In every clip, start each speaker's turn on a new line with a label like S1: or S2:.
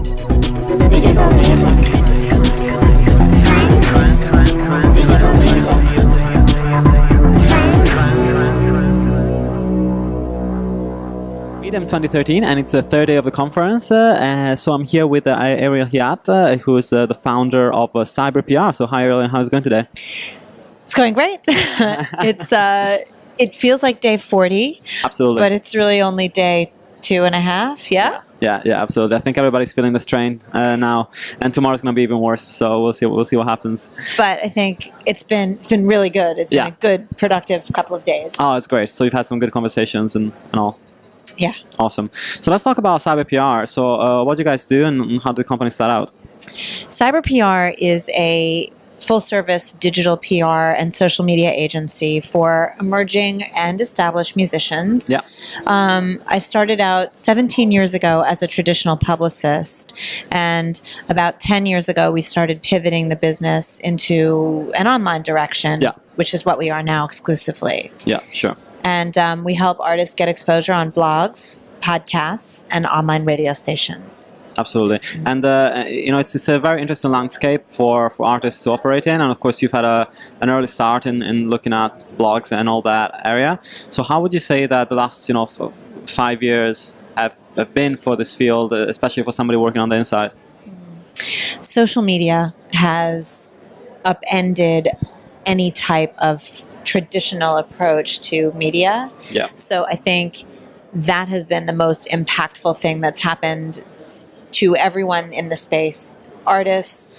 S1: Digital music. Digital music.
S2: Midem 2013, and it's the third day of the conference. So I'm here with Ariel Hyatt, who is the founder of Cyber PR. So hi, Ariel, how's it going today?
S3: It's going great. It feels like day 40.
S2: Absolutely.
S3: But it's really only day 2.5, yeah?
S2: Yeah, absolutely. I think everybody's feeling the strain now, and tomorrow's going to be even worse. So we'll see what happens.
S3: But I think it's been really good. It's been a good, productive couple of days.
S2: Oh, it's great. So you've had some good conversations and all.
S3: Yeah.
S2: Awesome. So let's talk about Cyber PR. So what do you guys do, and how did the company start out?
S3: Cyber PR is a full-service digital PR and social media agency for emerging and established musicians.
S2: Yeah.
S3: I started out 17 years ago as a traditional publicist, and about 10 years ago we started pivoting the business into an online direction, which is what we are now exclusively.
S2: Yeah, sure.
S3: And we help artists get exposure on blogs, podcasts, and online radio stations.
S2: Absolutely. And, it's a very interesting landscape for artists to operate in. And, of course, you've had an early start in looking at blogs and all that area. So how would you say that the last, 5 years have been for this field, especially for somebody working on the inside?
S3: Social media has upended any type of traditional approach to media.
S2: Yeah.
S3: So I think that has been the most impactful thing that's happened to everyone in the space, artists,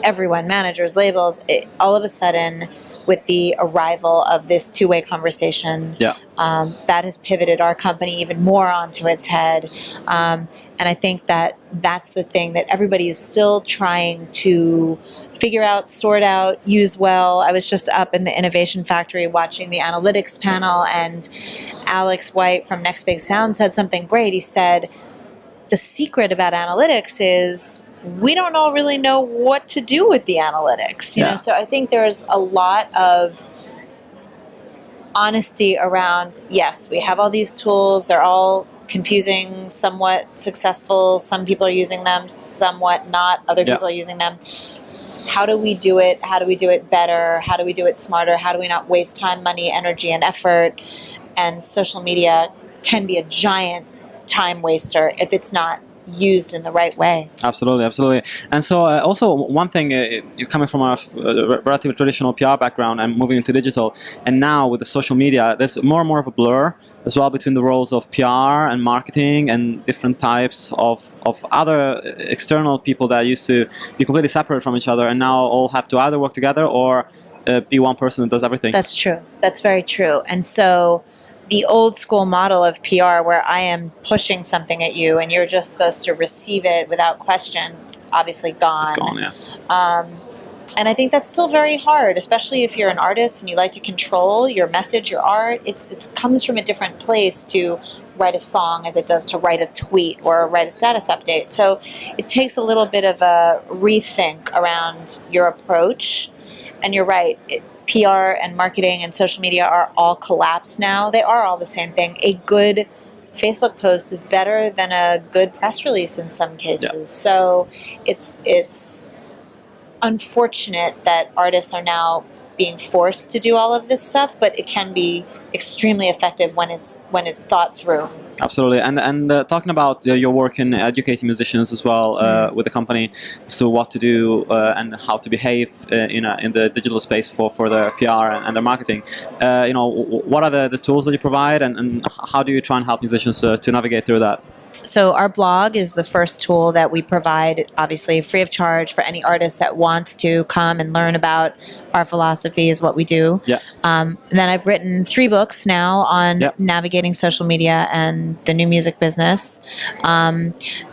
S3: everyone, managers, labels. All of a sudden, with the arrival of this two-way conversation, that has pivoted our company even more onto its head. And I think that that's the thing that everybody is still trying to figure out, sort out, use well. I was just up in the Innovation Factory watching the analytics panel, and Alex White from Next Big Sound said something great. He said, the secret about analytics is we don't all really know what to do with the analytics. You know? So I think there's a lot of honesty around, yes, we have all these tools. They're all confusing, somewhat successful. Some people are using them, somewhat not. Other people are using them. How do we do it? How do we do it better? How do we do it smarter? How do we not waste time, money, energy, and effort? And social media can be a giant time waster if it's not used in the right way.
S2: Absolutely. And so also one thing, you're coming from a relatively traditional PR background and moving into digital, and now with the social media, there's more and more of a blur as well between the roles of PR and marketing and different types of other external people that used to be completely separate from each other and now all have to either work together or be one person that does everything.
S3: That's true. That's very true. And so the old school model of PR where I am pushing something at you and you're just supposed to receive it without question is obviously gone.
S2: It's gone, yeah.
S3: And I think that's still very hard, especially if you're an artist and you like to control your message, your art. It comes from a different place to write a song as it does to write a tweet or write a status update. So it takes a little bit of a rethink around your approach. And you're right. PR and marketing and social media are all collapsed now. They are all the same thing. A good Facebook post is better than a good press release in some cases.
S2: Yeah.
S3: So it's unfortunate that artists are now being forced to do all of this stuff, but it can be extremely effective when it's thought through.
S2: Absolutely, and talking about your work in educating musicians as well with the company, so what to do and how to behave in the digital space for their PR and their marketing. What are the tools that you provide, and how do you try and help musicians to navigate through that?
S3: So our blog is the first tool that we provide, obviously free of charge for any artist that wants to come and learn about our philosophy is what we do.
S2: Yeah.
S3: Then I've written 3 books now on navigating social media and the new music business.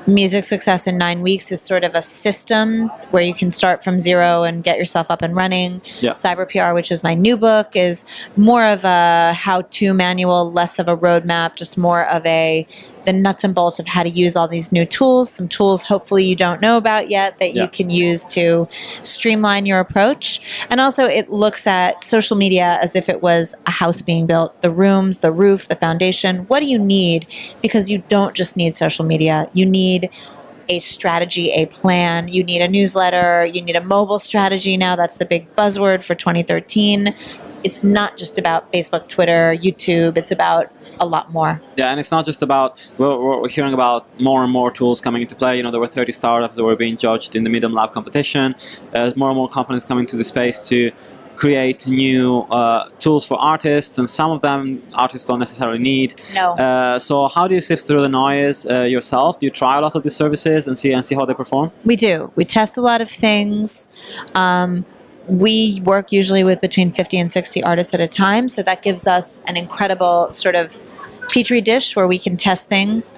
S3: Music Success in 9 Weeks is sort of a system where you can start from zero and get yourself up and running.
S2: Yeah.
S3: Cyber PR, which is my new book, is more of a how-to manual, less of a roadmap, just more of the nuts and bolts of how to use all these new tools, some tools hopefully you don't know about yet that you can use to streamline your approach. And also it looks at social media as if it was a house being built, the rooms, the roof, the foundation. What do you need? Because you don't just need social media. You need a strategy, a plan. You need a newsletter. You need a mobile strategy now. That's the big buzzword for 2013. It's not just about Facebook, Twitter, YouTube. It's about a lot more.
S2: Yeah, and it's not just about, we're hearing about more and more tools coming into play. You know, there were 30 startups that were being judged in the Midem Lab competition. More and more companies coming to the space to create new tools for artists, and some of them artists don't necessarily need.
S3: No.
S2: So how do you sift through the noise yourself? Do you try a lot of these services and see how they perform?
S3: We do. We test a lot of things. We work usually with between 50 and 60 artists at a time, so that gives us an incredible sort of petri dish where we can test things.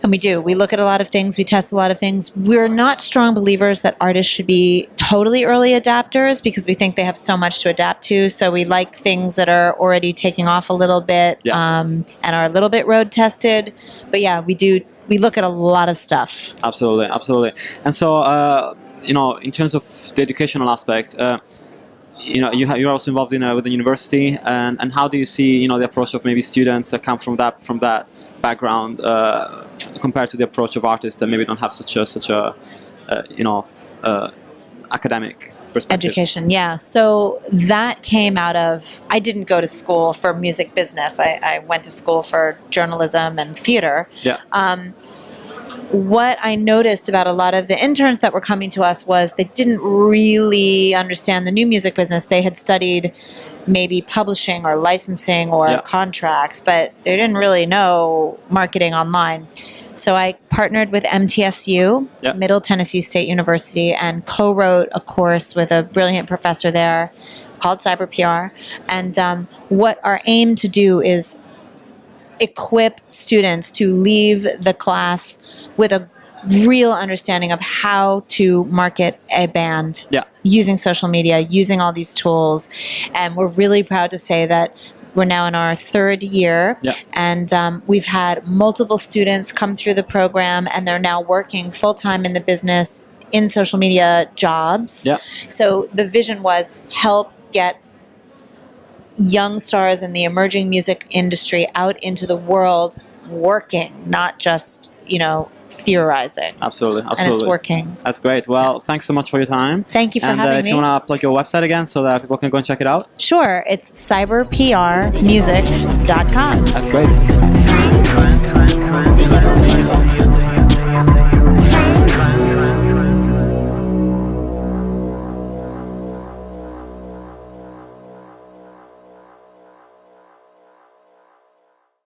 S3: And we do. We look at a lot of things. We test a lot of things. We're not strong believers that artists should be totally early adapters because we think they have so much to adapt to. So we like things that are already taking off a little bit and are a little bit road tested. But yeah, we do. We look at a lot of stuff.
S2: Absolutely, absolutely. And so, you know, in terms of the educational aspect, you know, you're also involved in with the university, and how do you see, you know, the approach of maybe students that come from that background compared to the approach of artists that maybe don't have such a you know, academic perspective?
S3: Education, yeah. So that came out of, I didn't go to school for music business. I went to school for journalism and theater.
S2: Yeah.
S3: What I noticed about a lot of the interns that were coming to us was they didn't really understand the new music business. They had studied maybe publishing or licensing or contracts, but they didn't really know marketing online. So I partnered with MTSU, Middle Tennessee State University, and co-wrote a course with a brilliant professor there called Cyber PR. And what our aim to do is equip students to leave the class with a real understanding of how to market a band using social media, using all these tools. And we're really proud to say that we're now in our third year, and we've had multiple students come through the program, and they're now working full-time in the business in social media jobs. So the vision was help get young stars in the emerging music industry out into the world working, not just, you know, theorizing.
S2: Absolutely, absolutely.
S3: And it's working.
S2: That's great. Well, thanks so much for your time.
S3: Thank you for having
S2: me. And if you
S3: me.
S2: want to plug your website again so that people can go and check it out.
S3: Sure. It's cyberprmusic.com.
S2: That's great.